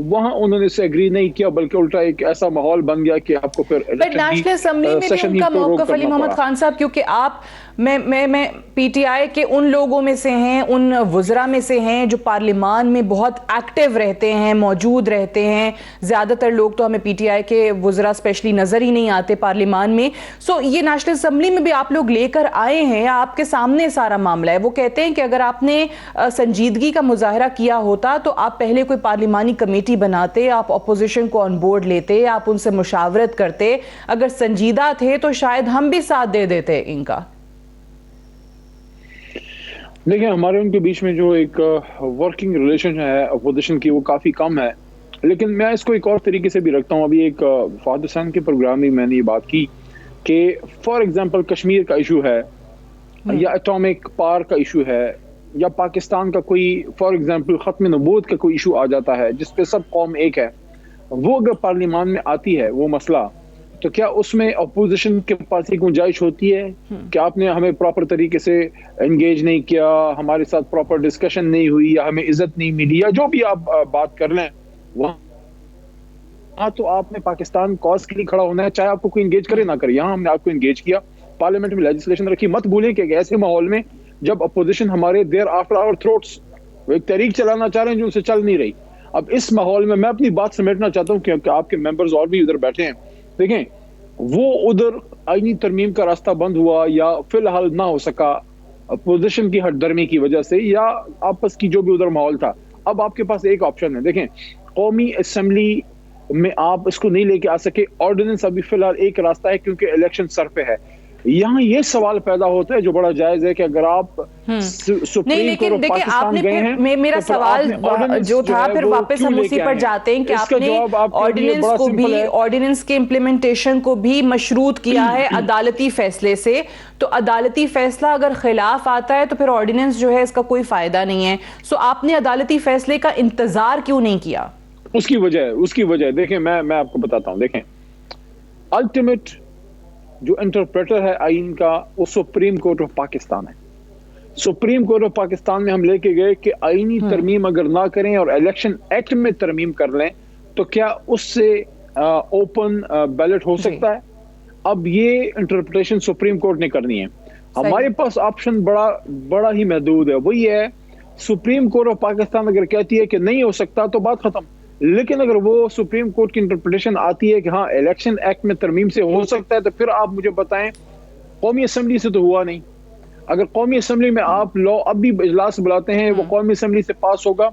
وہاں انہوں نے اسے اگری نہیں کیا، بلکہ الٹا ایک ایسا ماحول بن گیا کہ آپ کو پھر نیشنل اسمبلی میں بھی ان کا موقف علی محمد خان صاحب، کیونکہ آپ میں پی ٹی آئی کے ان لوگوں میں سے ہیں، ان وزراء میں سے ہیں جو پارلیمان میں بہت ایکٹیو رہتے ہیں، موجود رہتے ہیں. زیادہ تر لوگ تو ہمیں پی ٹی آئی کے وزراء اسپیشلی نظر ہی نہیں آتے پارلیمان میں. سو یہ نیشنل اسمبلی میں بھی آپ لوگ لے کر آئے ہیں، آپ کے سامنے سارا معاملہ ہے. وہ کہتے ہیں کہ اگر آپ نے سنجیدگی کا مظاہرہ کیا ہوتا تو آپ پہلے کوئی پارلیمانی کمیٹی بناتے، آپ اپوزیشن کو آن بورڈ لیتے، آپ ان سے مشاورت کرتے. اگر سنجیدہ تھے تو شاید ہم بھی ساتھ دے دیتے ان کا. دیکھیں، ہمارے ان کے بیچ میں جو ایک ورکنگ ریلیشن ہے اپوزیشن کی، وہ کافی کم ہے. لیکن میں اس کو ایک اور طریقے سے بھی رکھتا ہوں. ابھی ایک فہد حسین کے پروگرام میں نے یہ بات کی کہ فار ایگزامپل کشمیر کا ایشو ہے، یا اٹامک پاور کا ایشو ہے، یا پاکستان کا کوئی فار ایگزامپل ختم نبوت کا کوئی ایشو آ جاتا ہے جس پہ سب قوم ایک ہے، وہ اگر پارلیمان میں آتی ہے وہ مسئلہ، تو کیا اس میں اپوزیشن کے پاس ایک گنجائش ہوتی ہے کہ آپ نے ہمیں پراپر طریقے سے انگیج نہیں کیا، ہمارے ساتھ پراپر ڈسکشن نہیں ہوئی، یا ہمیں عزت نہیں ملی، یا جو بھی آپ بات کر لیں، وہاں تو آپ نے پاکستان کاز کے لیے کھڑا ہونا ہے، چاہے آپ کو کوئی انگیج کرے نہ کرے. یہاں ہم نے آپ کو انگیج کیا، پارلیمنٹ میں لیجسلیشن رکھی. مت بھولیں کہ ایسے ماحول میں جب اپوزیشن ہمارے دیر آفٹر آور تھروٹس وہ ایک تحریک چلانا چاہ رہے ہیں جو ان سے چل نہیں رہی. اب اس ماحول میں اپنی بات سمیٹنا چاہتا ہوں کیونکہ آپ کے ممبرز اور بھی ادھر بیٹھے ہیں. دیکھیں، وہ ادھر آئینی ترمیم کا راستہ بند ہوا یا فی الحال نہ ہو سکا اپوزیشن کی ہٹ درمی کی وجہ سے، یا آپس کی جو بھی ادھر ماحول تھا. اب آپ کے پاس ایک آپشن ہے. دیکھیں، قومی اسمبلی میں آپ اس کو نہیں لے کے آ سکے. آرڈیننس ابھی فی الحال ایک راستہ ہے کیونکہ الیکشن سر پہ ہے. یہاں یہ سوال پیدا ہوتا ہے جو بڑا جائز ہے کہ اگر آپ سپریم کورٹ پاکستان گئے ہیں، میرا سوال جو تھا پھر واپس ہم اسی پر جاتے ہیں کہ آپ نے آرڈیننس کو بھی، آرڈیننس کے امپلیمنٹیشن کو بھی مشروط کیا ہے عدالتی فیصلے سے. تو عدالتی فیصلہ اگر خلاف آتا ہے تو پھر آرڈیننس جو ہے اس کا کوئی فائدہ نہیں ہے. سو آپ نے عدالتی فیصلے کا انتظار کیوں نہیں کیا؟ اس کی وجہ دیکھیں، میں آپ کو بتاتا ہوں. دیکھیں، الٹیمیٹ جو انٹرپریٹر ہے آئین کا وہ سپریم کورٹ آف پاکستان ہے. سپریم کورٹ آف پاکستان میں ہم لے کے گئے کہ آئینی ترمیم اگر نہ کریں اور الیکشن ایکٹ میں ترمیم کر لیں تو کیا اس سے اوپن بیلٹ ہو سکتا ہے. اب یہ انٹرپریٹیشن سپریم کورٹ نے کرنی ہے. ہمارے پاس آپشن بڑا ہی محدود ہے. وہ یہ ہے، سپریم کورٹ آف پاکستان اگر کہتی ہے کہ نہیں ہو سکتا تو بات ختم. لیکن اگر وہ سپریم کورٹ کی انٹرپریٹیشن آتی ہے کہ ہاں الیکشن ایکٹ میں ترمیم سے ہو سکتا ہے، تو پھر آپ مجھے بتائیں، قومی اسمبلی سے تو ہوا نہیں. اگر قومی اسمبلی میں آپ لا اب بھی اجلاس بلاتے ہیں، وہ قومی اسمبلی سے پاس ہوگا،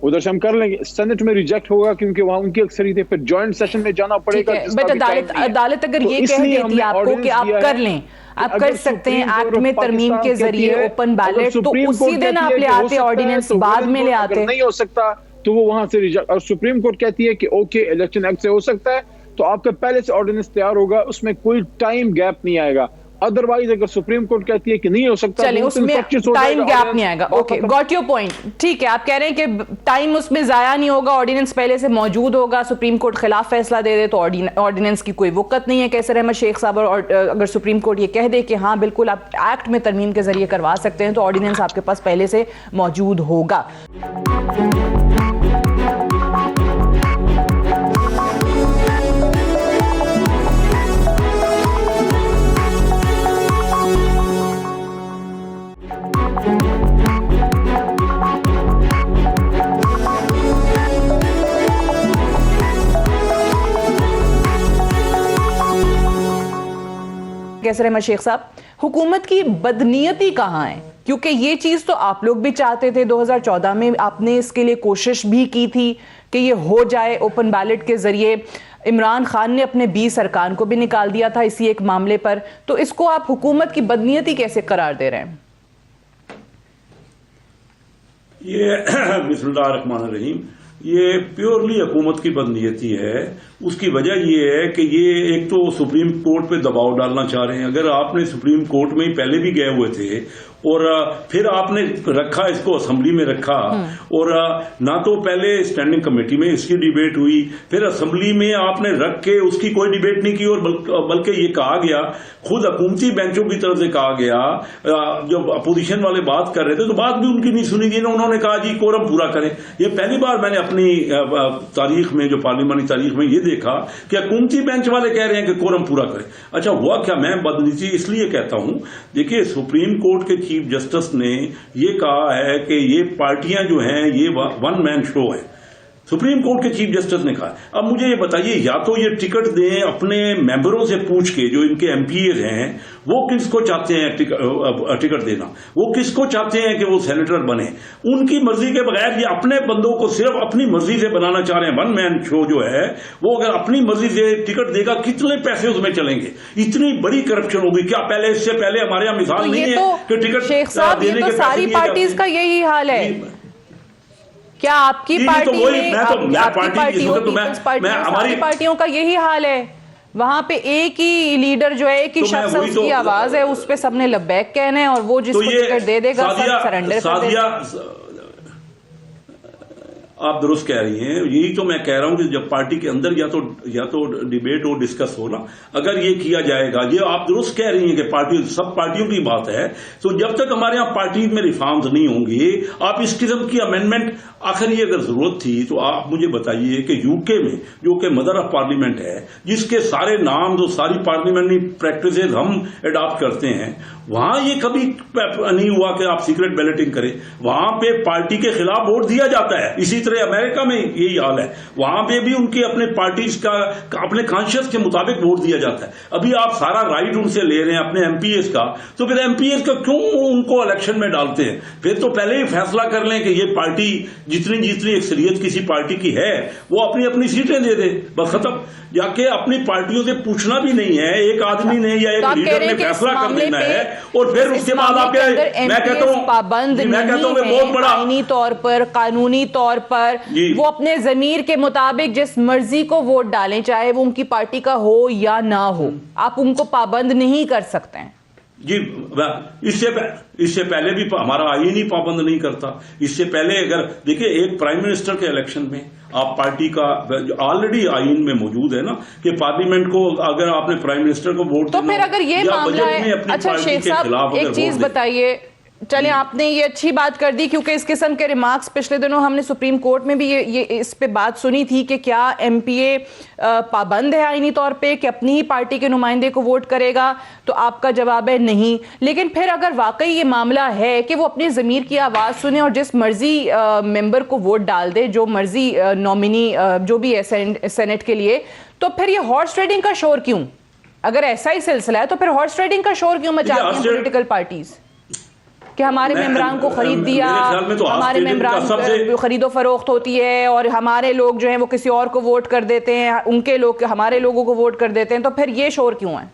ادھر سے ہم کر لیں گے. سینٹ میں ریجیکٹ ہوگا کیونکہ وہاں ان کی اکثریت ہے، پھر جوائنٹ سیشن میں جانا پڑے گا. بٹ عدالت اگر یہ کہہ دیتی آپ کو کہ آپ کر لیں، آپ کر سکتے ہیں ایکٹ میں ترمیم کے ذریعے اوپن بیلٹ، تو اسی دن آپ لے آتے آرڈیننس، بعد میں لے آتے. نہیں ہو سکتا تو وہ وہاں سے ریجیکٹ. اور سپریم کورٹ کہتی ہے کہ اوکے الیکشن ایکٹ سے ہو سکتا ہے، تو آپ کا پہلے سے آرڈیننس تیار ہوگا، اس میں کوئی ٹائم گیپ نہیں آئے گا. ادروائز اگر سپریم کورٹ کہتی ہے کہ نہیں ہو سکتا، چلیں اس میں ٹائم گیپ نہیں آئے گا. Okay, got your point. ٹھیک ہے، آپ کہہ رہے ہیں کہ ٹائم اس میں ضائع نہیں ہوگا، آرڈیننس پہلے سے موجود ہوگا. سپریم کورٹ خلاف فیصلہ دے دے تو آرڈیننس کی کوئی وقت نہیں ہے. کیسر احمد شیخ صاحب، اور اگر سپریم کورٹ یہ کہہ دے کہ ہاں بالکل آپ ایکٹ میں ترمیم کے ذریعے کروا سکتے ہیں، تو آرڈیننس آپ کے پاس پہلے سے موجود ہوگا. کیسر احمد شیخ صاحب، حکومت کی بدنیتی کہاں ہے؟ کیونکہ یہ چیز تو آپ لوگ بھی چاہتے تھے، 2014 میں آپ نے اس کے لیے کوشش بھی کی تھی کہ یہ ہو جائے اوپن بیلٹ کے ذریعے. عمران خان نے اپنے 20 ارکان کو بھی نکال دیا تھا اسی ایک معاملے پر. تو اس کو آپ حکومت کی بدنیتی کیسے قرار دے رہے ہیں؟ یہ بسم اللہ الرحمن الرحیم، یہ پیورلی حکومت کی بدنیتی ہے. اس کی وجہ یہ ہے کہ یہ ایک تو سپریم کورٹ پہ دباؤ ڈالنا چاہ رہے ہیں. اگر آپ نے سپریم کورٹ میں ہی پہلے بھی گئے ہوئے تھے اور پھر آپ نے رکھا اس کو اسمبلی میں رکھا, اور نہ تو پہلے اسٹینڈنگ کمیٹی میں اس کی ڈیبیٹ ہوئی, پھر اسمبلی میں آپ نے رکھ کے اس کی کوئی ڈیبیٹ نہیں کی, اور بلکہ یہ کہا گیا, خود حکومتی بینچوں کی طرف سے کہا گیا, جب اپوزیشن والے بات کر رہے تھے تو بات بھی ان کی نہیں سنی گئی, انہوں نے کہا جی کورم پورا کریں. یہ پہلی بار میں نے اپنی تاریخ میں, جو پارلیمانی تاریخ میں, یہ دیکھا کہ حکومتی بینچ والے کہہ رہے ہیں کہ کورم پورا کریں. اچھا ہوا کیا, میں بدنیتی اس لیے کہتا ہوں, دیکھیے سپریم کورٹ کے چیف جسٹس نے یہ کہا ہے کہ یہ پارٹیاں جو ہیں یہ ون مین شو ہے, سپریم کورٹ کے چیف جسٹس نے کہا. اب مجھے یہ بتائیے, یا تو یہ ٹکٹ دیں اپنے ممبروں سے پوچھ کے, جو ان کے ایم پی ایز ہیں وہ کس کو چاہتے ہیں ٹکٹ دینا, وہ کس کو چاہتے ہیں کہ وہ سینیٹر بنے, ان کی مرضی کے بغیر یہ اپنے بندوں کو صرف اپنی مرضی سے بنانا چاہ رہے ہیں. ون مین شو جو ہے وہ اگر اپنی مرضی سے ٹکٹ دے گا, کتنے پیسے اس میں چلیں گے, اتنی بڑی کرپشن ہوگی. کیا پہلے اس سے پہلے ہمارے یہاں مثال نہیں ہے کہ ٹکٹ شیخ صاحب, یہ تو ساری پارٹیز کا یہی حال ہے. کیا آپ کی پارٹی میں ہماری پارٹیوں کا یہی حال ہے؟ وہاں پہ ایک ہی لیڈر جو ہے, ایک ہی شخص اس کی آواز ہے, اس پہ سب نے لبیک کہنا ہے, اور وہ جس کو ٹکٹ دے دے گا سب سرنڈر کر دے گا. آپ درست کہہ رہی ہیں, یہی تو میں کہہ رہا ہوں کہ جب پارٹی کے اندر یا تو ڈیبیٹ ہو, ڈسکس ہونا, اگر یہ کیا جائے گا, یہ آپ درست کہہ رہی ہیں کہ پارٹی سب پارٹیوں کی بات ہے, تو جب تک ہمارے یہاں پارٹی میں ریفارمز نہیں ہوں گے, آپ اس قسم کی امینڈمنٹ, آخر یہ اگر ضرورت تھی تو آپ مجھے بتائیے کہ یو کے میں جو کہ مدر آف پارلیمنٹ ہے, جس کے سارے نام جو ساری پارلیمنٹری پریکٹسز ہم اڈاپٹ کرتے ہیں, وہاں یہ کبھی نہیں ہوا کہ آپ سیکرٹ بیلٹنگ کریں. وہاں پہ پارٹی کے خلاف ووٹ دیا جاتا ہے. اسی طرح امریکہ میں یہی حال ہے, وہاں پہ بھی ان کے اپنے پارٹیز کا اپنے کانشیس کے مطابق ووٹ دیا جاتا ہے. ابھی آپ سارا رائٹ ان سے لے رہے ہیں اپنے ایم پی ایز کا, تو پھر ایم پی ایز کا کیوں ان کو الیکشن میں ڈالتے ہیں؟ پھر تو پہلے ہی فیصلہ کر لیں کہ یہ پارٹی جتنی اکثریت کسی پارٹی کی ہے وہ اپنی سیٹیں دے دے, بس ختم. جا کے اپنی پارٹیوں سے پوچھنا بھی نہیں ہے, ایک آدمی نے یا ایک لیڈر نے فیصلہ کر دینا ہے, اور پھر اس کے بعد آپ میں کہتا ہوں پابند نہیں ہے آئینی طور پر, قانونی طور پر, وہ اپنے ضمیر کے مطابق جس مرضی کو ووٹ ڈالیں, چاہے وہ ان کی پارٹی کا ہو یا نہ ہو, آپ ان کو پابند نہیں کر سکتے ہیں. جی اس سے پہلے بھی ہمارا آئین ہی پابند نہیں کرتا. اس سے پہلے اگر دیکھیں ایک پرائم منسٹر کے الیکشن میں آپ پارٹی کا آلریڈی آئین میں موجود ہے نا کہ پارلیمنٹ کو اگر آپ نے پرائم منسٹر کو ووٹ تو پھر اگر یہ معاملہ ہے. اچھا شیخ صاحب ایک چیز بتائیے, چلیں آپ نے یہ اچھی بات کر دی, کیونکہ اس قسم کے ریمارکس پچھلے دنوں ہم نے سپریم کورٹ میں بھی یہ اس پہ بات سنی تھی کہ کیا ایم پی اے پابند ہے آئینی طور پہ کہ اپنی ہی پارٹی کے نمائندے کو ووٹ کرے گا, تو آپ کا جواب ہے نہیں. لیکن پھر اگر واقعی یہ معاملہ ہے کہ وہ اپنی ضمیر کی آواز سنے اور جس مرضی ممبر کو ووٹ ڈال دے, جو مرضی نومینی جو بھی ہے سینٹ کے لیے, تو پھر یہ ہارس ٹریڈنگ کا شور کیوں؟ اگر ایسا ہی سلسلہ ہے تو پھر ہارس ٹریڈنگ کا شور کیوں مچاتی ہیں پولیٹیکل پارٹیز کہ ہمارے ممبران کو خرید دیا, ہمارے ممبران خرید و فروخت ہوتی ہے, اور ہمارے لوگ جو ہیں وہ کسی اور کو ووٹ کر دیتے ہیں, ان کے لوگ ہمارے لوگوں کو ووٹ کر دیتے ہیں, تو پھر یہ شور کیوں ہے؟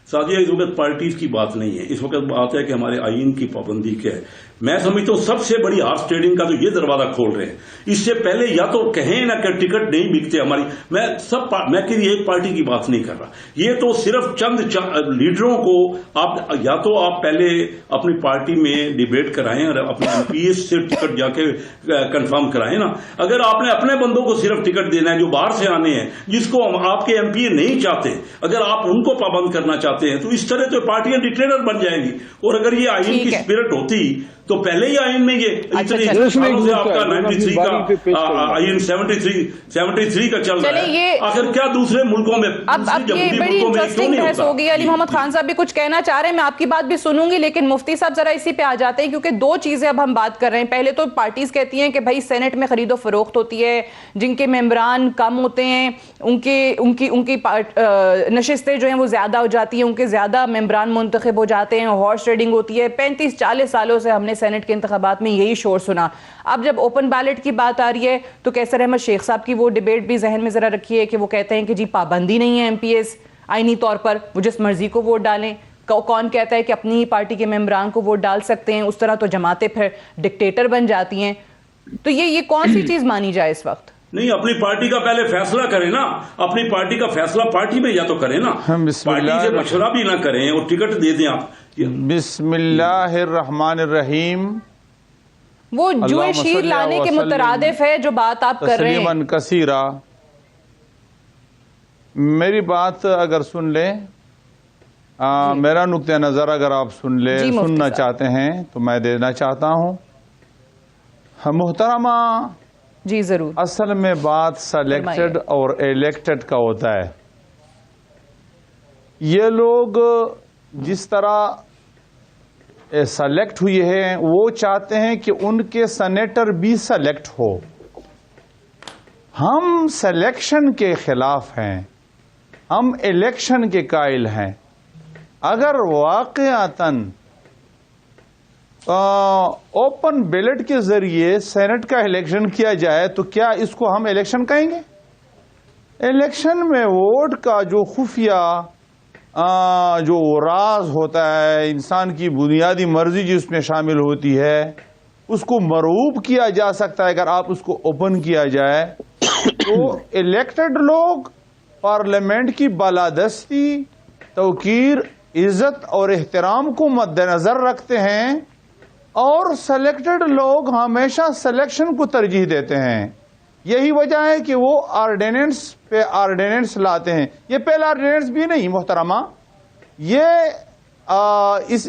سادیہ, اس وقت پارٹیز کی بات نہیں ہے, اس وقت بات ہے کہ ہمارے آئین کی پابندی کیا ہے. میں سمجھتا ہوں سب سے بڑی ہارس ٹریڈنگ کا تو یہ دروازہ کھول رہے ہیں. اس سے پہلے یا تو کہیں نہ کہ ٹکٹ نہیں بکتے ہماری, میں کہ ایک پارٹی کی بات نہیں کر رہا, یہ تو صرف چند لیڈروں کو آپ یا تو آپ پہلے اپنی پارٹی میں ڈیبیٹ کرائیں اور اپنے ایم پی ایس سے ٹکٹ جا کے کنفرم کرائیں نا. اگر آپ نے اپنے بندوں کو صرف ٹکٹ دینا ہے جو باہر سے آنے ہیں, جس کو آپ کے ایم پی اے نہیں چاہتے, اگر آپ ان کو پابند کرنا چاہتے ہیں تو اس طرح تو پارٹیاں ڈکٹیٹر بن جائیں گی. اور اگر یہ آئین کی اسپرٹ ہوتی تو پہلے ہی آئین میں یہ اتنے سالوں سے آپ کا 93 کا آئین 73 کا چل رہا ہے, آخر کیا دوسرے ملکوں میں اب یہ بڑی انٹرسٹنگ بحث ہو گئی. علی محمد خان صاحب بھی کچھ کہنا چاہ رہے ہیں, میں آپ کی بات بھی سنوں گی, لیکن مفتی صاحب ذرا اسی پہ آ جاتے ہیں, کیونکہ دو چیزیں اب ہم بات کر رہے ہیں. پہلے تو پارٹیز کہتی ہیں کہ بھائی سینٹ میں خرید و فروخت ہوتی ہے, جن کے ممبران کم ہوتے ہیں ان کی نشستیں جو ہیں وہ زیادہ ہو جاتی ہیں, ان کے زیادہ ممبران منتخب ہو جاتے ہیں, ہارس ٹریڈنگ ہوتی ہے. 35-40 سالوں سے ہم نے سینٹ کے انتخابات میں یہی شور سنا. اب جب اوپن بیلٹ کی بات آ رہی ہے تو کیسر احمد شیخ صاحب کی وہ ڈیبیٹ بھی ذہن میں ذرا رکھیے کہ وہ کہتے ہیں کہ جی پابندی نہیں ہے ایم پی ایس آئینی طور پر, وہ جس مرضی کو ووٹ ڈالیں. کون کہتا ہے کہ اپنی ہی پارٹی کے ممبران کو ووٹ ڈال سکتے ہیں؟ اس طرح تو جماعتیں پھر ڈکٹیٹر بن جاتی ہیں. تو یہ کون سی چیز مانی جائے اس وقت؟ نہیں، اپنی پارٹی کا پہلے فیصلہ کریں نا، اپنی پارٹی کا فیصلہ پارٹی میں یا تو کریں نا، پارٹی سے مشورہ بھی نہ کریں اور ٹکٹ دے دیں آپ۔ بسم اللہ الرحمن الرحیم۔ وہ جوئے شیر لانے کے مترادف ہے جو بات آپ کر رہے ہیں۔ تسلیما کثیرا۔ میری بات اگر سن لیں، میرا نقطہ نظر اگر آپ سننا چاہتے ہیں تو میں دینا چاہتا ہوں۔ محترمہ، جی ضرور۔ اصل میں بات سلیکٹڈ اور الیکٹڈ کا ہوتا ہے۔ یہ لوگ جس طرح سلیکٹ ہوئے ہیں وہ چاہتے ہیں کہ ان کے سینیٹر بھی سلیکٹ ہو۔ ہم سلیکشن کے خلاف ہیں، ہم الیکشن کے قائل ہیں۔ اگر واقعتاً اوپن بیلٹ کے ذریعے سینٹ کا الیکشن کیا جائے تو کیا اس کو ہم الیکشن کہیں گے؟ الیکشن میں ووٹ کا جو خفیہ جو راز ہوتا ہے، انسان کی بنیادی مرضی جس میں شامل ہوتی ہے، اس کو مرعوب کیا جا سکتا ہے اگر آپ اس کو اوپن کیا جائے۔ تو الیکٹڈ لوگ پارلیمنٹ کی بالادستی، توقیر، عزت اور احترام کو مد نظر رکھتے ہیں، اور سلیکٹڈ لوگ ہمیشہ سلیکشن کو ترجیح دیتے ہیں۔ یہی وجہ ہے کہ وہ آرڈیننس پہ آرڈیننس لاتے ہیں۔ یہ پہلا آرڈیننس بھی نہیں محترمہ، یہ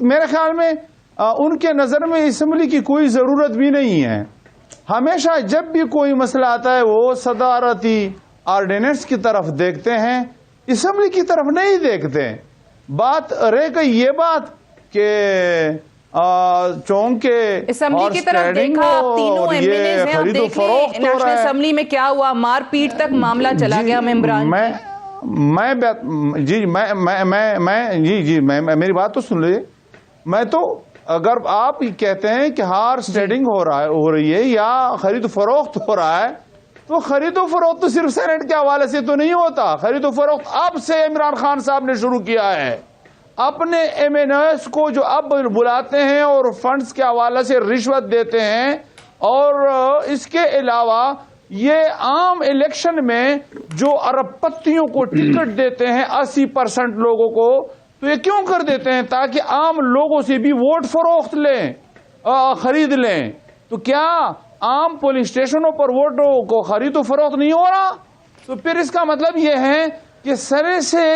میرے خیال میں ان کے نظر میں اسمبلی کی کوئی ضرورت بھی نہیں ہے۔ ہمیشہ جب بھی کوئی مسئلہ آتا ہے وہ صدارتی آرڈیننس کی طرف دیکھتے ہیں، اسمبلی کی طرف نہیں دیکھتے۔ بات رہ گئی یہ بات کہ چونکہ اسمبلی کی طرف دیکھا، آپ تینوں ایم ایل ایز ہیں، آپ دیکھ لیں نیشنل اسمبلی میں کیا ہوا، مار پیٹ تک معاملہ چلا گیا ممبران۔ میری بات تو سن لیجیے۔ میں تو اگر آپ کہتے ہیں کہ ہار سٹیڈنگ ہو رہی ہے یا خرید و فروخت ہو رہا ہے، تو خرید و فروخت تو صرف سینٹ کے حوالے سے تو نہیں ہوتا۔ خرید و فروخت اب سے عمران خان صاحب نے شروع کیا ہے۔ اپنے ایم این ایس کو جو اب بلاتے ہیں اور فنڈز کے حوالے سے رشوت دیتے ہیں، اور اس کے علاوہ یہ عام الیکشن میں جو ارب پتیوں کو ٹکٹ دیتے ہیں 80% لوگوں کو، تو یہ کیوں کر دیتے ہیں؟ تاکہ عام لوگوں سے بھی ووٹ فروخت لیں، خرید لیں۔ تو کیا عام پولنگ اسٹیشنوں پر ووٹوں کو خرید و فروخت نہیں ہو رہا؟ تو پھر اس کا مطلب یہ ہے کہ سرے سے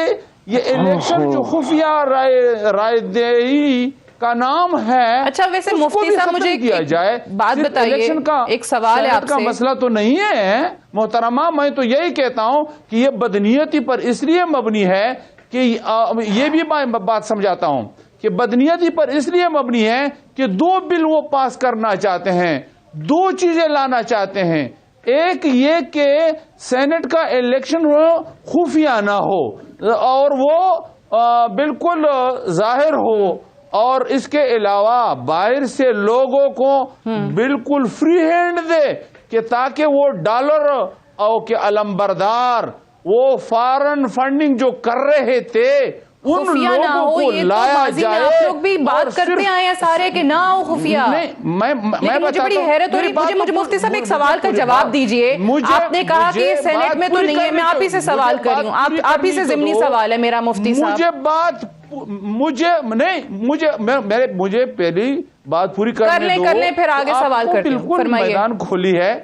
یہ الیکشن جو خفیہ رائے دہی کا نام ہے، اچھا ویسے مفتی صاحب مجھے ایک بات بتائیے، ایک سوال ہے آپ سے۔ کا مسئلہ تو نہیں ہے محترمہ، میں تو یہی کہتا ہوں کہ یہ بدنیتی پر اس لیے مبنی ہے کہ یہ بھی میں بات سمجھاتا ہوں کہ بدنیتی پر اس لیے مبنی ہے کہ دو بل وہ پاس کرنا چاہتے ہیں، دو چیزیں لانا چاہتے ہیں۔ ایک یہ کہ سینٹ کا الیکشن خفیہ نہ ہو اور وہ بالکل ظاہر ہو، اور اس کے علاوہ باہر سے لوگوں کو بالکل فری ہینڈ دے کہ تاکہ وہ ڈالر کے علمبردار، وہ فارن فنڈنگ جو کر رہے تھے ان لوگوں کو لایا جائے۔ آپ لوگ بھی بات کرتے آئے ہیں سارے کہ نہ ہو خفیہ۔ میں مجھے بڑی حیرت ہو رہی ہے، مجھے مفتی صاحب ایک سوال کا جواب دیجئے۔ آپ نے کہا کہ سینٹ میں تو نہیں ہے، میں آپ ہی سے سوال کر رہی ہوں، آپ ہی سے ضمنی سوال ہے میرا مفتی صاحب۔ مجھے پہلی بات پوری کر لیں پھر آگے سوال کرتے ہیں، بالکل میدان کھولی ہے۔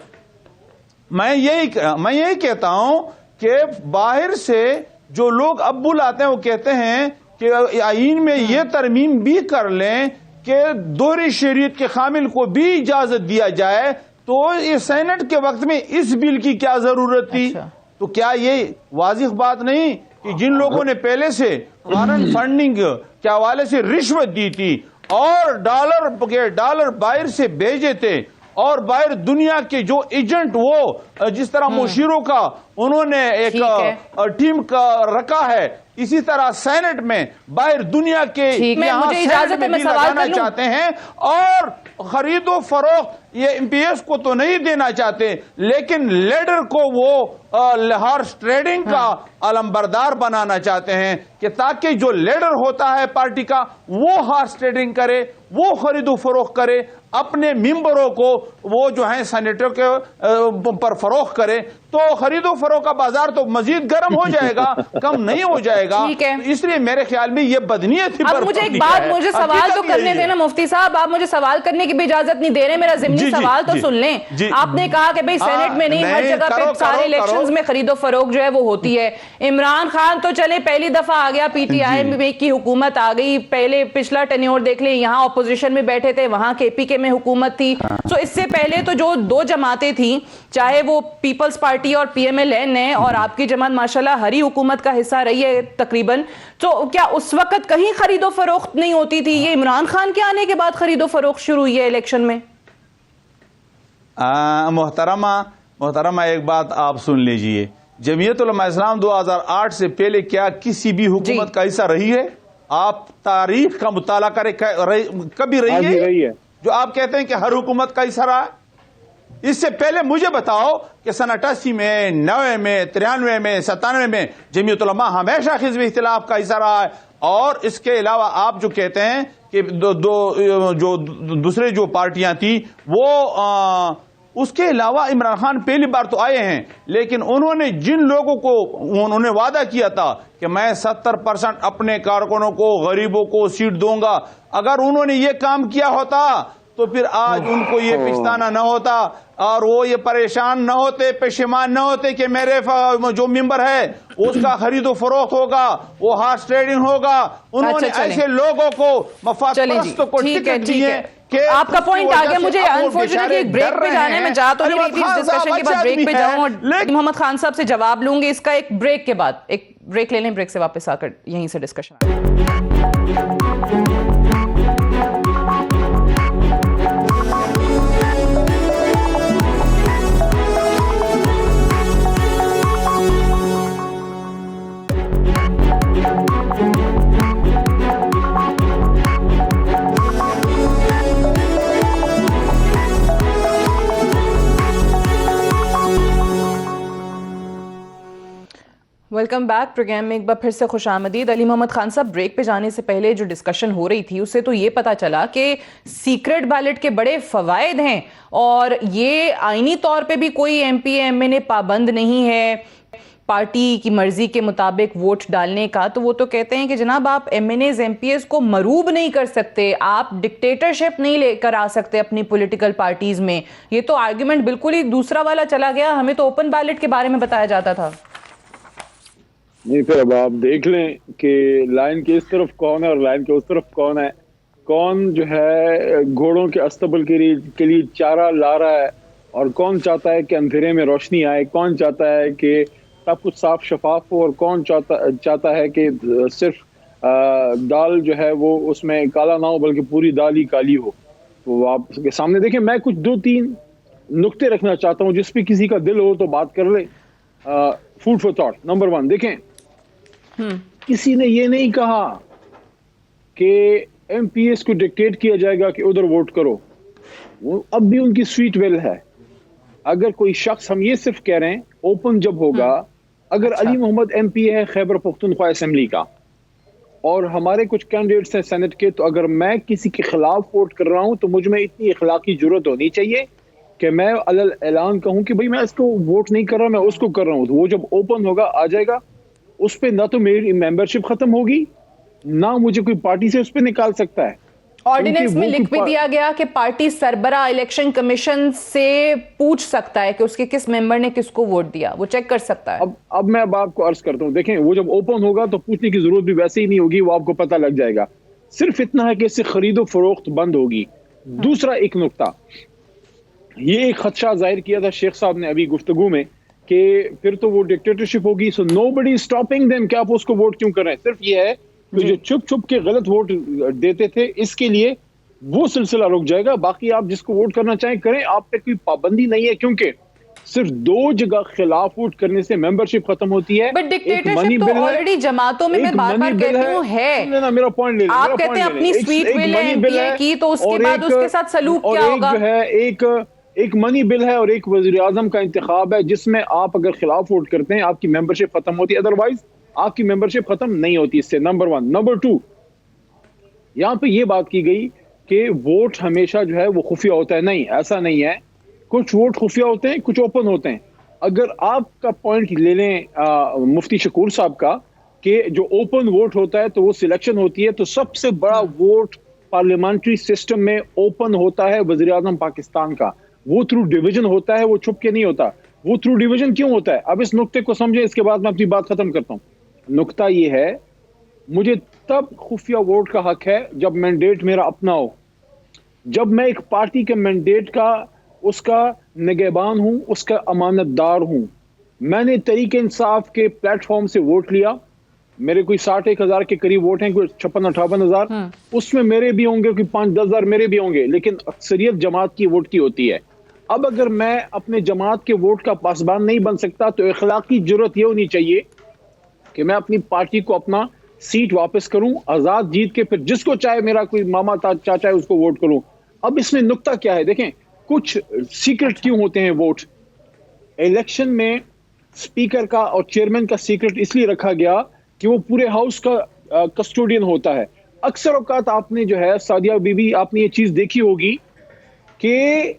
میں یہی کہتا ہوں کہ باہر سے جو لوگ اب بلاتے ہیں وہ کہتے ہیں کہ آئین میں یہ ترمیم بھی کر لیں کہ دوہری شریعت کے حامل کو بھی اجازت دیا جائے، تو یہ سینٹ کے وقت میں اس بل کی کیا ضرورت تھی؟ تو کیا یہ واضح بات نہیں کہ جن لوگوں نے پہلے سے فارن فنڈنگ کے حوالے سے رشوت دی تھی اور ڈالر باہر سے بھیجے تھے، اور باہر دنیا کے جو ایجنٹ وہ جس طرح مشیروں کا انہوں نے ایک ٹیم کا رکھا ہے، اسی طرح سینٹ میں باہر دنیا کے مجھے اجازت ہے میں سوال لگانا چاہتے ہیں، اور خرید و فروخت یہ ایم پی ایس کو تو نہیں دینا چاہتے، لیکن لیڈر کو وہ ہارس ٹریڈنگ کا علمبردار بنانا چاہتے ہیں، کہ تاکہ جو لیڈر ہوتا ہے پارٹی کا وہ ہارس ٹریڈنگ کرے، وہ خرید و فروخت کرے، اپنے ممبروں کو وہ جو ہیں سینیٹر کے پر فروخت کرے، تو خرید و فروخت کا بازار تو مزید گرم ہو جائے گا، کم نہیں ہو جائے گا۔ اس لیے میرے خیال میں یہ بدنیت ہی اب مجھے ایک بات، مجھے سوال تو کرنے دینا مفتی صاحب، آپ مجھے سوال کرنے کی بھی اجازت نہیں دے رہے، میرا ضمنی سوال تو سن لیں۔ آپ نے کہا کہ بھئی سینٹ میں نہیں، ہر جگہ پہ سارے الیکشنز میں خرید و فروخت جو ہے وہ ہوتی ہے۔ عمران خان تو چلے پہلی دفعہ آ گیا، پی ٹی آئی کی حکومت آ گئی، پہلے پچھلا ٹینیور دیکھ لیں، یہاں اپوزیشن میں بیٹھے تھے، وہاں کے پی کے میں حکومت تھی۔ تو اس سے پہلے تو جو دو جماعتیں تھیں، چاہے وہ پیپلز پارٹی اور پی ایم ایل این ہے، اور آپ کی جماعت ماشاءاللہ ہری حکومت کا حصہ رہی ہے تقریباً، تو کیا اس وقت کہیں خرید و فروخت نہیں ہوتی تھی؟ یہ عمران خان کے آنے کے بعد خرید و فروخت شروع ہوئی ہے الیکشن میں؟ محترمہ ایک بات آپ سن لیجئے، جمعیت علماء اسلام 2008 سے پہلے کیا کسی بھی حکومت کا حصہ رہی ہے؟ آپ تاریخ کا مطالعہ کریں، کبھی رہی ہے جو آپ کہتے ہیں کہ ہر حکومت کا حصہ رہا؟ اس سے پہلے مجھے بتاؤ کہ سن 88 میں، 90 میں، 93 میں، 97 میں جمعیت علماء ہمیشہ حزب اختلاف کا حصہ رہا ہے۔ اور اس کے علاوہ آپ جو کہتے ہیں کہ جو دوسرے جو پارٹیاں تھیں وہ اس کے علاوہ عمران خان پہلی بار تو آئے ہیں، لیکن انہوں نے جن لوگوں کو انہوں نے وعدہ کیا تھا کہ میں 70% اپنے کارکنوں کو، غریبوں کو سیٹ دوں گا، اگر انہوں نے یہ کام کیا ہوتا تو پھر آج ان کو یہ پچھتانا نہ ہوتا، اور وہ یہ پریشان نہ ہوتے، پشیمان نہ ہوتے کہ میرے جو ممبر ہے اس کا خرید و فروخت ہوگا، وہ ہارس ٹریڈنگ ہوگا۔ انہوں نے ایسے لوگوں کو، مفاد پرستوں کو ٹکٹ دیے۔ آپ کا پوائنٹ آگے، مجھے انفارچونیٹلی ایک بریک پہ جانا ہے، میں جا تو نہیں رہی تھی اس ڈسکشن کے بعد بریک پہ جاؤں، اور محمد خان صاحب سے جواب لوں گے اس کا ایک بریک کے بعد۔ ایک بریک لے لیں، بریک سے واپس آ کر یہیں سے ڈسکشن۔ ویلکم بیک پروگرام میں ایک بار پھر سے خوش آمدید۔ علی محمد خان صاحب، بریک پہ جانے سے پہلے جو ڈسکشن ہو رہی تھی اس سے تو یہ پتا چلا کہ سیکرٹ بیلٹ کے بڑے فوائد ہیں، اور یہ آئینی طور پہ بھی کوئی ایم پی ایم این اے پابند نہیں ہے پارٹی کی مرضی کے مطابق ووٹ ڈالنے کا۔ تو وہ تو کہتے ہیں کہ جناب آپ M N As, M P As کو مروب نہیں کر سکتے، آپ ڈکٹیٹرشپ نہیں لے کر آ سکتے اپنی پولیٹیکل پارٹیز میں۔ یہ تو آرگیومنٹ بالکل ہی دوسرا والا چلا گیا، ہمیں تو اوپن بیلٹ کے بارے میں بتایا جاتا تھا۔ نہیں، پھر اب آپ دیکھ لیں کہ لائن کے اس طرف کون ہے اور لائن کے اس طرف کون ہے، کون جو ہے گھوڑوں کے استبل کے لیے چارہ لا رہا ہے، اور کون چاہتا ہے کہ اندھیرے میں روشنی آئے، کون چاہتا ہے کہ سب کچھ صاف شفاف ہو، اور کون چاہتا ہے کہ صرف دال جو ہے وہ اس میں کالا نہ ہو بلکہ پوری دال ہی کالی ہو۔ تو آپ کے سامنے دیکھیں، میں کچھ 2-3 نقطے رکھنا چاہتا ہوں جس پہ کسی کا دل ہو تو بات کر لے۔ فوڈ فار تھاٹ نمبر 1، دیکھیں کسی نے یہ نہیں کہا کہ ایم پی ایس کو ڈکٹیٹ کیا جائے گا کہ ادھر ووٹ کرو، وہ اب بھی ان کی سویٹ ویل ہے۔ اگر کوئی شخص، ہم یہ صرف کہہ رہے ہیں اوپن جب ہوگا، اگر علی محمد ایم پی ہے خیبر پختونخوا اسمبلی کا، اور ہمارے کچھ کینڈیڈیٹس ہیں سینٹ کے، تو اگر میں کسی کے خلاف ووٹ کر رہا ہوں تو مجھ میں اتنی اخلاقی جرت ہونی چاہیے کہ میں علل اعلان کہوں کہ بھئی میں اس کو ووٹ نہیں کر رہا، میں اس کو کر رہا ہوں۔ تو وہ جب اوپن ہوگا، آ جائے گا، اس پہ نہ تو میری ممبرشپ ختم ہوگی، نہ مجھے کوئی پارٹی سے اس پہ نکال سکتا ہے۔ آرڈیننس میں لکھ بھی دیا گیا کہ پارٹی سربراہ الیکشن کمیشن سے پوچھ سکتا ہے کہ اس کے کس ممبر نے کس کو ووٹ دیا، وہ چیک کر سکتا ہے۔ اب میں آپ کو عرض کرتا ہوں، دیکھیں وہ جب اوپن ہوگا تو پوچھنے کی ضرورت بھی ویسے ہی نہیں ہوگی، وہ آپ کو پتہ لگ جائے گا۔ صرف اتنا ہے کہ اس سے خرید و فروخت بند ہوگی۔ دوسرا ایک نقطہ، یہ ایک خدشہ ظاہر کیا تھا شیخ صاحب نے ابھی گفتگو میں کہ پھر تو وہ ڈکٹیٹرشپ ہوگی، سو نو بڈی اسٹاپنگ دیم کہ آپ اس کو ووٹ کیوں کر رہے ہیں۔ صرف یہ ہے کہ جو چھپ چھپ کے غلط ووٹ دیتے تھے، اس کے لیے وہ سلسلہ رک جائے گا۔ باقی آپ جس کو ووٹ کرنا چاہیں کریں، آپ پہ کوئی پابندی نہیں ہے، کیونکہ صرف 2 جگہ خلاف ووٹ کرنے سے ممبرشپ ختم ہوتی ہے. بٹ ڈکٹیٹرشپ تو آلریڈی جماعتوں میں بار بار کہتی ہوں ہے. میرا پوائنٹ لے لیں. آپ کہتے ہیں اپنی سویٹ ول ہے ایم پی اے کی, تو اس کے بعد اس کے ساتھ سلوک کیا ہوگا؟ جو ہے ایک منی بل ہے اور ایک وزیر اعظم کا انتخاب ہے, جس میں آپ اگر خلاف ووٹ کرتے ہیں آپ کی ممبرشپ ختم ہوتی ہے, ادروائز آپ کی ممبرشپ ختم نہیں ہوتی اس سے. نمبر 1. نمبر 2, یہاں پہ یہ بات کی گئی کہ ووٹ ہمیشہ جو ہے وہ خفیہ ہوتا ہے. نہیں, ایسا نہیں ہے. کچھ ووٹ خفیہ ہوتے ہیں, کچھ اوپن ہوتے ہیں. اگر آپ کا پوائنٹ لے لیں مفتی شکور صاحب کا کہ جو اوپن ووٹ ہوتا ہے تو وہ سلیکشن ہوتی ہے, تو سب سے بڑا ووٹ پارلیمنٹری سسٹم میں اوپن ہوتا ہے وزیر اعظم پاکستان کا. وہ تھرو ڈویژن ہوتا ہے, وہ چھپ کے نہیں ہوتا. وہ تھرو ڈویژن کیوں ہوتا ہے؟ اب اس نقطے کو سمجھیں, اس کے بعد میں اپنی بات ختم کرتا ہوں. نقطہ یہ ہے, مجھے تب خفیہ ووٹ کا حق ہے جب مینڈیٹ میرا اپنا ہو, جب میں ایک پارٹی کے مینڈیٹ کا اس کا نگہبان ہوں, اس کا امانت دار ہوں. میں نے تحریک انصاف کے پلیٹ فارم سے ووٹ لیا, میرے کوئی 60-1 ہزار کے قریب ووٹ ہیں, کوئی 56-58 ہزار, اس میں میرے بھی ہوں گے, کوئی 5-10 ہزار میرے بھی ہوں گے, لیکن اکثریت جماعت کی ووٹ کی ہوتی ہے. اب اگر میں اپنے جماعت کے ووٹ کا پاسبان نہیں بن سکتا تو اخلاقی جرت یہ ہونی چاہیے کہ میں اپنی پارٹی کو اپنا سیٹ واپس کروں, آزاد جیت کے, پھر جس کو چاہے میرا کوئی ماما چاچا ہے اس کو ووٹ کروں. اب اس میں نقطہ کیا ہے دیکھیں, کچھ سیکرٹ کیوں ہوتے ہیں ووٹ الیکشن میں. اسپیکر کا اور چیئرمین کا سیکرٹ اس لیے رکھا گیا کہ وہ پورے ہاؤس کا کسٹوڈین ہوتا ہے. اکثر اوقات آپ نے جو ہے سعدیہ بی بی آپ نے یہ چیز دیکھی ہوگی کہ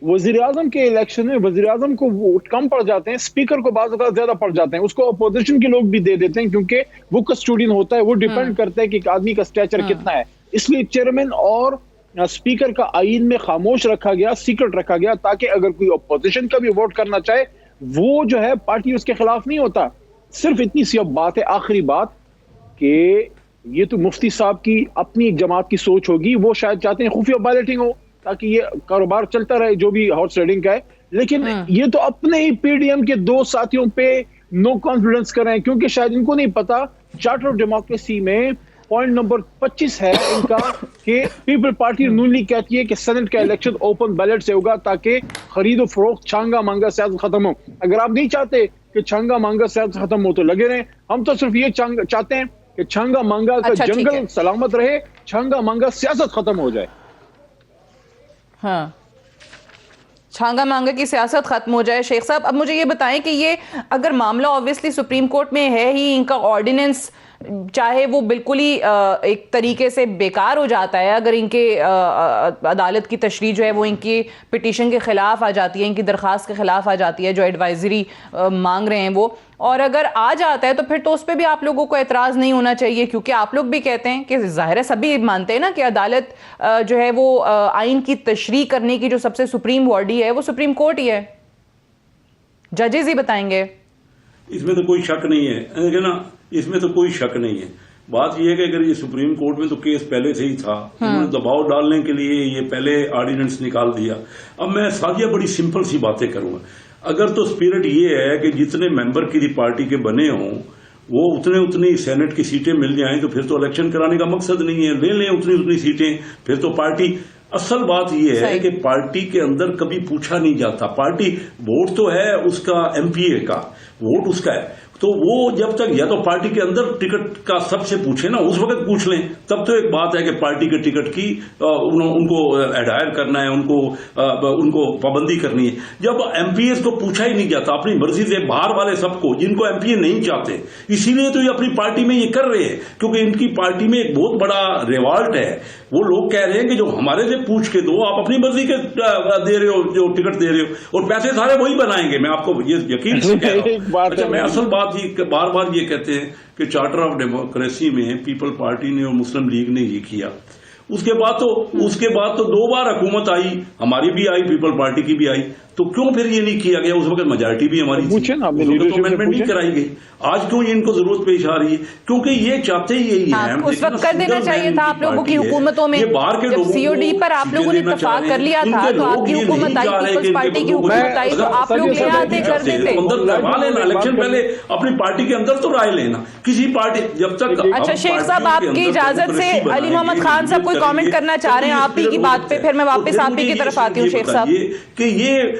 وزیر اعظم کے الیکشن میں وزیر اعظم کو ووٹ کم پڑ جاتے ہیں, اسپیکر کو بعض اوقات زیادہ پڑ جاتے ہیں, اس کو اپوزیشن کے لوگ بھی دے دیتے ہیں کیونکہ وہ کسٹوڈین ہوتا ہے. وہ ڈیپینڈ کرتا ہے کہ ایک آدمی کا اسٹیچر کتنا ہے. اس لیے چیئرمین اور اسپیکر کا آئین میں خاموش رکھا گیا, سیکرٹ رکھا گیا, تاکہ اگر کوئی اپوزیشن کا بھی ووٹ کرنا چاہے وہ جو ہے پارٹی اس کے خلاف نہیں ہوتا. صرف اتنی سی اب بات ہے, آخری بات, کہ یہ تو مفتی صاحب کی اپنی ایک جماعت کی سوچ ہوگی, وہ شاید چاہتے ہیں خفیہ بیلٹنگ ہو تاکہ یہ کاروبار چلتا رہے جو بھی ہارس ریڈنگ کا ہے, لیکن یہ تو اپنے ہی پی ڈی ایم کے 2 ساتھیوں پہ نو کانفیڈنس کریں, کیونکہ شاید ان کو نہیں پتا چارٹر آف ڈیموکریسی میں پوائنٹ نمبر 25 ہے ان کا کہ پیپل پارٹی نون لیگ کہتی ہے کہ سینٹ کا الیکشن اوپن بیلٹ سے ہوگا تاکہ خرید و فروخت چھانگا مانگا سیاست ختم ہو. اگر آپ نہیں چاہتے کہ چھانگا مانگا سیاست ختم ہو تو لگے رہیں, ہم تو صرف یہ چاہتے ہیں کہ چھانگا مانگا کا جنگل سلامت رہے, چھانگا مانگا سیاست ختم ہو جائے. ہاں, چھانگا مانگا کی سیاست ختم ہو جائے. شیخ صاحب اب مجھے یہ بتائیں کہ یہ اگر معاملہ اوبویسلی سپریم کورٹ میں ہے ہی, ان کا آرڈیننس چاہے وہ بالکل ہی ایک طریقے سے بیکار ہو جاتا ہے اگر ان کے عدالت کی تشریح جو ہے وہ ان کی پٹیشن کے خلاف آ جاتی ہے, ان کی درخواست کے خلاف آ جاتی ہے جو ایڈوائزری مانگ رہے ہیں وہ, اور اگر آ جاتا ہے تو پھر تو اس پہ بھی آپ لوگوں کو اعتراض نہیں ہونا چاہیے, کیونکہ آپ لوگ بھی کہتے ہیں کہ ظاہر ہے سبھی مانتے ہیں نا کہ عدالت جو ہے وہ آئین کی تشریح کرنے کی جو سب سے سپریم باڈی ہے وہ سپریم کورٹ ہی ہے, ججز ہی بتائیں گے. اس میں تو کوئی شک نہیں ہے نا, اس میں تو کوئی شک نہیں ہے. بات یہ ہے کہ اگر یہ سپریم کورٹ میں تو کیس پہلے سے ہی تھا, انہوں نے دباؤ ڈالنے کے لیے یہ پہلے آرڈیننس نکال دیا. اب میں سادیہ بڑی سمپل سی باتیں کروں گا. اگر تو اسپرٹ یہ ہے کہ جتنے ممبر کی پارٹی کے بنے ہوں وہ اتنی سینٹ کی سیٹیں مل جائیں تو پھر تو الیکشن کرانے کا مقصد نہیں ہے, لے لیں اتنی سیٹیں, پھر تو پارٹی. اصل بات یہ ہے کہ پارٹی کے اندر کبھی پوچھا نہیں جاتا, پارٹی ووٹ تو ہے اس کا ایم پی اے کا ووٹ اس کا ہے, تو وہ جب تک یا تو پارٹی کے اندر ٹکٹ کا سب سے پوچھے نا, اس وقت پوچھ لیں, تب تو ایک بات ہے کہ پارٹی کے ٹکٹ کی ان کو ایڈائر کرنا ہے, ان کو پابندی کرنی ہے. جب ایم پی ایس کو پوچھا ہی نہیں جاتا اپنی مرضی سے, باہر والے سب کو جن کو ایم پی اے نہیں چاہتے, اسی لیے تو یہ اپنی پارٹی میں یہ کر رہے ہیں, کیونکہ ان کی پارٹی میں ایک بہت بڑا ریوالٹ ہے. وہ لوگ کہہ رہے ہیں کہ جو ہمارے سے پوچھ کے دو, آپ اپنی مرضی کے دے رہے ہو, جو ٹکٹ دے رہے ہو, اور پیسے سارے وہی بنائیں گے. میں آپ کو یہ یقین سے کہہ رہا ہوں. اچھا, میں اصل بات بار بار یہ کہتے ہیں کہ چارٹر آف ڈیموکریسی میں پیپل پارٹی نے اور مسلم لیگ نے یہ کیا. اس کے بعد تو 2 بار حکومت آئی, ہماری بھی آئی, پیپل پارٹی کی بھی آئی, تو کیوں پھر یہ نہیں کیا گیا؟ اس وقت میجارٹی بھی ہماری تھی, امینڈمنٹ نہیں کرائی گئی. آج کیوں ان کو ضرورت پیش آ رہی ہے؟ کیونکہ یہ چاہتے ہی یہی ہیں. اس وقت کر دینا چاہیے تھا آپ لوگوں کی حکومتوں میں, جب سی او ڈی پر آپ لوگوں نے اتفاق کر لیا تھا تو آپ کی حکومت آئی, پیپلز پارٹی کی حکومت آئی, تو آپ لوگ لے آتے کر دیتے. الیکشن پہلے اپنی پارٹی کے اندر تو رائے لینا کسی پارٹی جب تک. اچھا شیخ صاحب, آپ کی اجازت سے علی محمد خان صاحب کوئی کامنٹ کرنا چاہ رہے ہیں آپ ہی کی بات پہ, پھر میں واپس آپ ہی کی طرف آتی ہوں. شیخ صاحب کہ یہ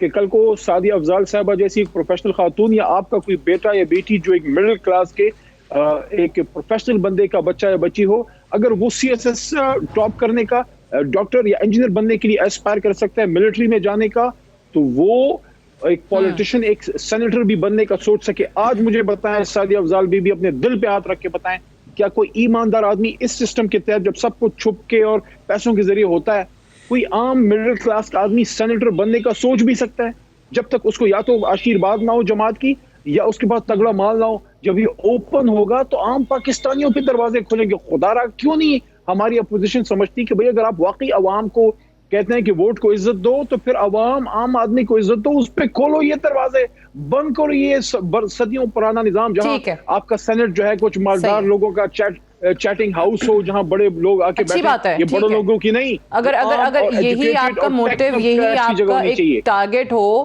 کہ کل کو سعدیہ افضال صاحبہ جیسی ایک پروفیشنل خاتون یا آپ کا کوئی بیٹا یا بیٹی جو ایک مڈل کلاس کے ایک پروفیشنل بندے کا بچہ یا بچی ہو، اگر وہ CSS ٹاپ کرنے کا، ڈاکٹر یا انجینئر بننے کے لیے ایسپائر کر سکتا ہے، ملٹری میں جانے کا، تو وہ ایک پولیٹیشین ایک سینیٹر بھی بننے کا سوچ سکے. آج مجھے بتائیں سعدیہ افضال بی بی اپنے دل پہ ہاتھ رکھ کے بتائیں، کیا کوئی ایماندار آدمی اس سسٹم کے تحت جب سب کچھ چھپ کے اور پیسوں کے ذریعے ہوتا ہے، کوئی عام مڈل کلاس کا آدمی سینیٹر بننے کا سوچ بھی سکتا ہے جب تک اس کو یا تو آشیرواد نہ ہو جماعت کی یا اس کے بعد تگڑا مال نہ ہو؟ جب یہ اوپن ہوگا تو عام پاکستانیوں پہ دروازے کھلیں گے. خدا را کیوں نہیں ہماری اپوزیشن سمجھتی کہ بھئی اگر آپ واقعی عوام کو کہتے ہیں کہ ووٹ کو عزت دو تو پھر عوام عام آدمی کو عزت دو، اس پہ کھولو یہ دروازے، بند کرو یہ صدیوں پرانا نظام جہاں آپ کا سینٹ جو ہے کچھ مالدار لوگوں کا چیٹنگ ہاؤس ہو جہاں بڑے لوگ آ کے بیٹھے، یہ بڑے لوگوں کی نہیں. اگر یہی آپ کا موٹیو، یہی آپ کا ایک ٹارگٹ ہو،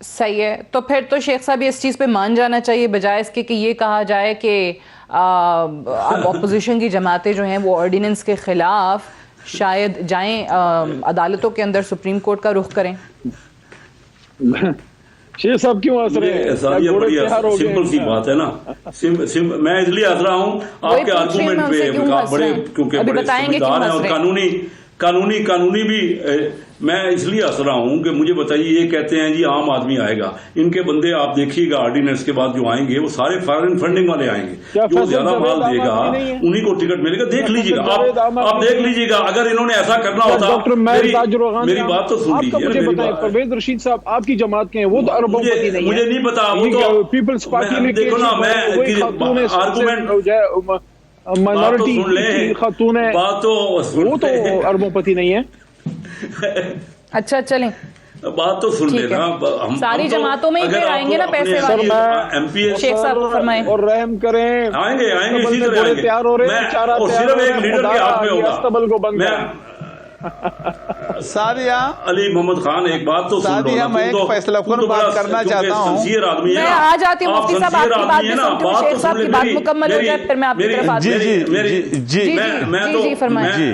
صحیح ہے، تو پھر تو شیخ صاحب اس چیز پہ مان جانا چاہیے، بجائے اس کے کہ یہ کہا جائے کہ اب اپوزیشن کی جماعتیں جو ہیں وہ آرڈیننس کے خلاف شاید جائیں عدالتوں کے اندر سپریم کورٹ کا رخ کریں. شیخ صاحب کیوں ہنس رہے ہیں؟ سمپل سی بات ہے نا، میں اس لیے ہنس رہا ہوں آپ کے آرگومنٹ پہ، بڑے کیونکہ بڑے سمجھدار ہیں اور قانونی بھی. میں اس لیے ہنس رہا ہوں کہ مجھے بتائیے، یہ کہتے ہیں جی عام آدمی آئے گا، ان کے بندے آپ دیکھیے گا آرڈیننس کے بعد جو آئیں گے وہ سارے فارن فنڈنگ والے آئیں گے، جو زیادہ مال دے گا انہی کو ٹکٹ ملے گا. دیکھ لیجیے گا آپ دیکھ لیجیے گا، اگر انہوں نے ایسا کرنا ہوتا. میری بات تو سن لیجیے. پرویز رشید صاحب آپ کی جماعت کے ہیں، وہ تو اربوں پتی نہیں ہے، مجھے نہیں پتا. وہ تو پیپلز پارٹی میں دیکھو نا، میں آرگومنٹ مائنورٹی خاتون ہے، بات تو وہ تو اربوں پتی نہیں ہے. اچھا چلیں، بات تو سن لینا. ساری جماعتوں میں ہی آئیں گے نا پیسے والے. شیخ صاحب فرمائیں. اور رحم کریں، آئیں گے اسی طرح آئیں گے. تیار ہو رہے ہیں، اور صرف ایک لیڈر کے ہاتھ میں ہوگا. سعدیہ علی محمد خان ایک بات تو سن لو. میں ایک فیصلہ کن بات کرنا چاہتا ہوں. میں آ جاتی ہوں مفتی صاحب، آپ کی بات بھی سنتی ہوں، شیخ صاحب کی بات مکمل ہو جائے پھر میں آپ کی طرف آتی ہوں.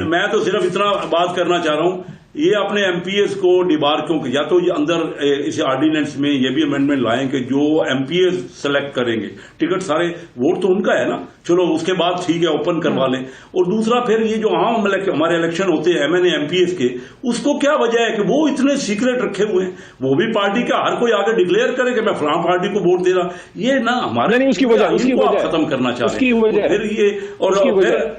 میں تو صرف اتنا بات کرنا چاہ رہا ہوں، یہ اپنے ایم پی ایس کو ڈیبارکیوں کے یا تو یہ اندر اس آرڈیننس میں یہ بھی امینڈمنٹ لائیں کہ جو ایم پی ایس سلیکٹ کریں گے ٹکٹ سارے ووٹ تو ان کا ہے نا، چلو اس کے بعد ٹھیک ہے اوپن کروا لیں. اور دوسرا پھر یہ جو عام ہمارے الیکشن ہوتے ہیں MNA MPs کے، اس کو کیا وجہ ہے کہ وہ اتنے سیکرٹ رکھے ہوئے ہیں؟ وہ بھی پارٹی کا ہر کوئی آگے ڈکلیئر کرے کہ میں فلاں پارٹی کو ووٹ دے رہا. یہ نا ہمارے اس کی وجہ ختم کرنا چاہتے ہیں. پھر یہ اور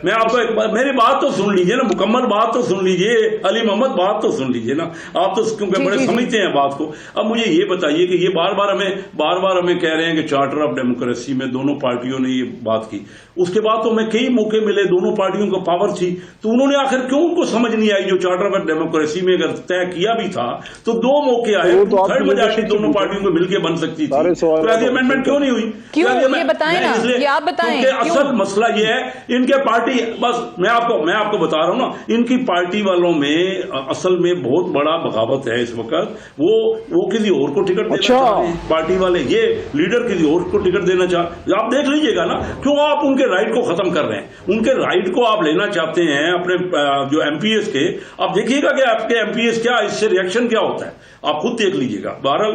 میں آپ کو میری بات تو سن لیجیے نا، مکمل بات تو سن لیجیے. علی محمد بات تو سن لیجیے نا، آپ تو کیونکہ بڑے سمجھتے ہیں بات کو. اب مجھے یہ بتائیے کہ یہ بار بار ہمیں کہہ رہے ہیں کہ چارٹر آف ڈیموکریسی میں دونوں پارٹیوں نے یہ بات کی. اس کے بعد تو ہمیں کئی موقع ملے، دونوں پارٹیوں کو پاور تھی، تو انہوں نے آخر کیوں ان کو سمجھ نہیں آئی جو چارٹر آف ڈیموکریسی میں اگر طے کیا بھی تھا تو دو موقع آئے، تھرڈ میجارٹی دونوں پارٹیوں کو مل کے بن سکتی تھی، تو ایسی امینڈمنٹ کیوں نہیں ہوئی؟ یہ بتائیں نا، یہ آپ بتائیں. کیونکہ اصل مسئلہ یہ ہے ان کے پارٹی، بس میں آپ کو بتا رہا ہوں نا، ان کی پارٹی والوں میں اصل میں بہت بڑا بغاوت ہے اس وقت. وہ کسی اور کو ٹکٹ دینا چاہتے ہیں پارٹی والے، یہ لیڈر کسی اور کو ٹکٹ دینا چاہتے. آپ دیکھ لیجئے گا نا، کیوں آپ ان کے رائٹ کو ختم کر رہے ہیں؟ ان کے رائٹ کو آپ لینا چاہتے ہیں اپنے جو ایم پی ایس کے. آپ دیکھیے گا کہ آپ کے ایم پی ایس کیا اس سے ریئیکشن کیا ہوتا ہے، آپ خود دیکھ لیجئے گا. بہرحال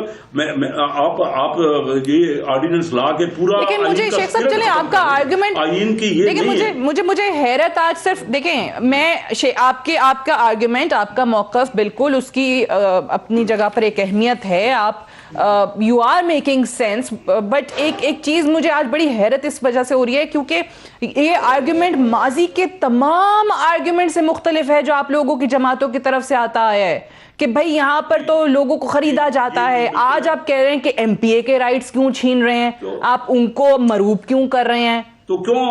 آپ یہ آرڈیننس لا کے پورا. لیکن مجھے شیخ صاحب چلیں آپ کا آرگومنٹ، آئین کی یہ دیکھیں مجھے حیرت آج صرف دیکھیں، میں آپ کا آرگومنٹ، آپ کا موقف بالکل اس کی اپنی جگہ پر ایک اہمیت ہے. آپ you are making sense, but ایک چیز مجھے آج بڑی حیرت اس وجہ سے ہو رہی ہے کیونکہ یہ آرگومنٹ ماضی کے تمام آرگومنٹ سے مختلف ہے جو آپ لوگوں کی جماعتوں کی طرف سے آتا آیا ہے کہ بھائی یہاں پر تو لوگوں کو خریدا جاتا ہے. آج آپ کہہ رہے ہیں کہ ایم پی اے کے رائٹس کیوں چھین رہے ہیں، آپ ان کو مروب کیوں کر رہے ہیں؟ تو کیوں،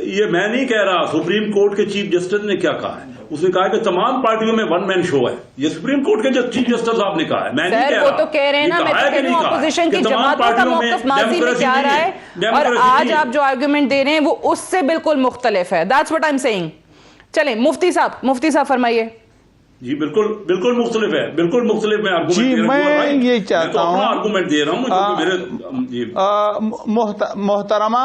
یہ میں نہیں کہہ رہا، سپریم کورٹ کے چیف جسٹس نے کیا کہا ہے، اس نے کہا کہ تمام پارٹیوں میں ون مین شو ہے. یہ سپریم کورٹ کے جو چیف جسٹس آپ نے کہا ہے، میں نہیں کہہ رہا. وہ تو کہہ رہے ہیں نا، میں تو کہہ رہی ہوں اپوزیشن کی جماعتوں کا موقف ماضی میں کیا رہا ہے اور آج آپ جو آرگومنٹ دے رہے ہیں وہ اس سے بالکل مختلف ہے. That's what I am seeing. چلیں مفتی صاحب فرمائیے. جی بالکل مختلف ہے، بالکل مختلف. میں جی میں یہ چاہتا ہوں، آرگومنٹ دے رہا ہوں. محترمہ،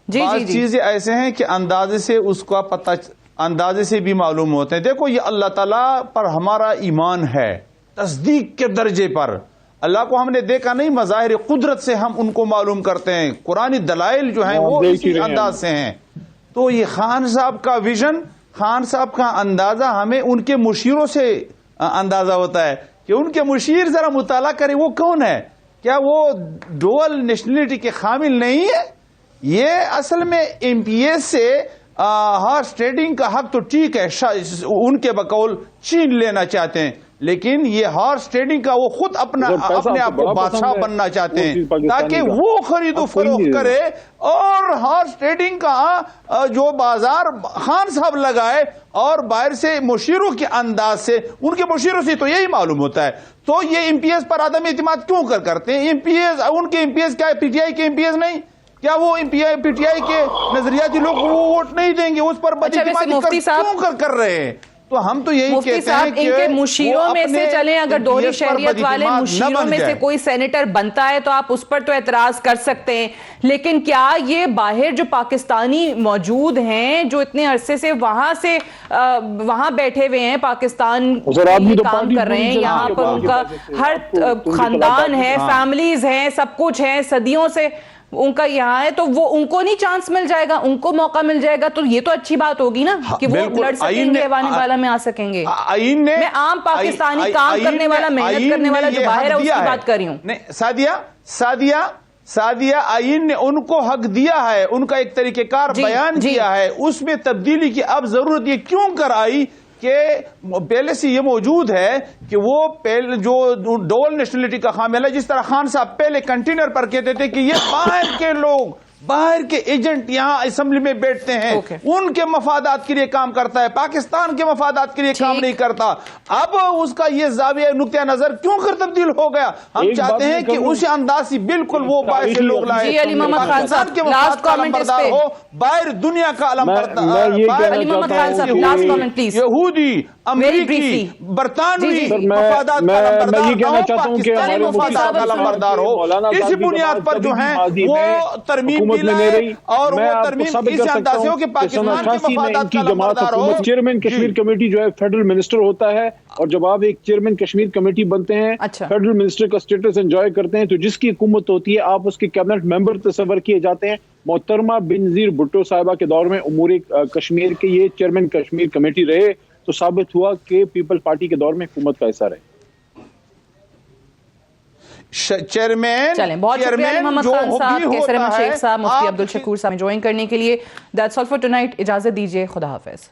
بعض چیزیں ایسے ہیں کہ اندازے سے اس کا پتہ، اندازے سے بھی معلوم ہوتے ہیں. دیکھو یہ اللہ تعالیٰ پر ہمارا ایمان ہے، تصدیق کے درجے پر. اللہ کو ہم نے دیکھا نہیں، مظاہر قدرت سے ہم ان کو معلوم کرتے ہیں، قرآنی دلائل جو ہیں وہ اسی انداز سے ہیں. تو یہ خان صاحب کا ویژن، خان صاحب کا اندازہ ہمیں ان کے مشیروں سے اندازہ ہوتا ہے کہ ان کے مشیر ذرا مطالعہ کریں وہ کون ہے. کیا وہ ڈوئل نیشنلٹی کے حامل نہیں ہے؟ یہ اصل میں ایم پی ایس سے ہارس ٹریڈنگ کا حق تو ٹھیک ہے، ان کے بقول چین لینا چاہتے ہیں، لیکن یہ ہارس ٹریڈنگ کا وہ خود اپنے آپ کو بادشاہ بننا چاہتے ہیں تاکہ وہ خرید و فروخت کرے، اور ہارس ٹریڈنگ کا جو بازار خان صاحب لگائے اور باہر سے مشیروں کے انداز سے، ان کے مشیروں سے تو یہی معلوم ہوتا ہے. تو یہ ایم پی ایس پر عدم اعتماد کیوں کرتے ہیں؟ ایم پی ایس ان کے ایم پی ایس کیا پی ٹی آئی کے ایم پی ایس نہیں؟ کیا وہ پی ٹی آئی کے نظریاتی لوگ وہ ووٹ نہیں دیں گے؟ اس پر بدعتمادی کیوں کر رہے ہیں؟ تو ہم تو یہی کہتے ہیں کہ ان کے مشیروں میں سے چلیں، اگر دوہری شہریت والے مشیروں میں سے کوئی سینیٹر بنتا ہے تو آپ اس پر تو اعتراض کر سکتے ہیں، لیکن کیا یہ باہر جو پاکستانی موجود ہیں جو اتنے عرصے سے وہاں بیٹھے ہوئے ہیں، پاکستان کام کر رہے ہیں، یہاں پر ان کا ہر خاندان ہے، فیملیز ہیں، سب کچھ ہے، صدیوں سے ان کا یہاں ہے، تو وہ ان کو نہیں چانس مل جائے گا، ان کو موقع مل جائے گا؟ تو یہ تو اچھی بات ہوگی نا کہ وہ لڑ سکیں گے، ایوان بالا میں آ سکیں گے. میں عام پاکستانی کام کرنے والا، محنت کرنے والا جو باہر ہے اس کی بات کر رہی ہوں. سعدیہ، آئین نے ان کو حق دیا ہے، ان کا ایک طریقہ کار بیان کیا ہے، اس میں تبدیلی کی اب ضرورت یہ کیوں کر آئی کہ پہلے سے یہ موجود ہے کہ وہ جو ڈول نیشنلٹی کا حامل ہے، جس طرح خان صاحب پہلے کنٹینر پر کہتے تھے کہ یہ باہر کے لوگ، باہر کے ایجنٹ یہاں اسمبلی میں بیٹھتے ہیں، ان کے مفادات کے لیے کام کرتا ہے، پاکستان کے مفادات کے لیے کام نہیں کرتا. اب اس کا یہ زاویہ نقطہ نظر کیوں کر تبدیل ہو گیا؟ ہم چاہتے ہیں کہ اسی انداز سے بالکل وہ باہر سے لوگ لائے، پاکستان کے مفاد کا علم بردار ہو، باہر دنیا کا علم بردار، یہودی، امریکی، برطانوی مفادات کا علم بردار ہو. اس بنیاد پر جو ہیں وہ ترمیم اور وہ ترمیم اس انداز سے ہو کہ پاکستان کے مفادات کا علم بردار ہو. چیئرمین کشمیر کمیٹی جو ہے فیڈرل منسٹر ہوتا ہے، اور جب آپ ایک چیئرمین کشمیر کمیٹی بنتے ہیں، فیڈرل منسٹر کا سٹیٹس انجوائے کرتے ہیں، تو جس کی حکومت ہوتی ہے آپ اس کے کیبنٹ ممبر تصور کیے جاتے ہیں. محترمہ بینظیر بھٹو صاحبہ کے دور میں امور کشمیر کے یہ چیئرمین کشمیر کمیٹی رہے، تو ثابت ہوا کہ پیپل پارٹی کے دور میں حکومت کا حصہ رہے. چلیں، بہت شکریہ علی محمد خان صاحب، کیسر احمد شیخ صاحب، مفتی عبدالشکور صاحب جوائن کرنے کے لیے. That's all for tonight. اجازت دیجیے، خدا حافظ.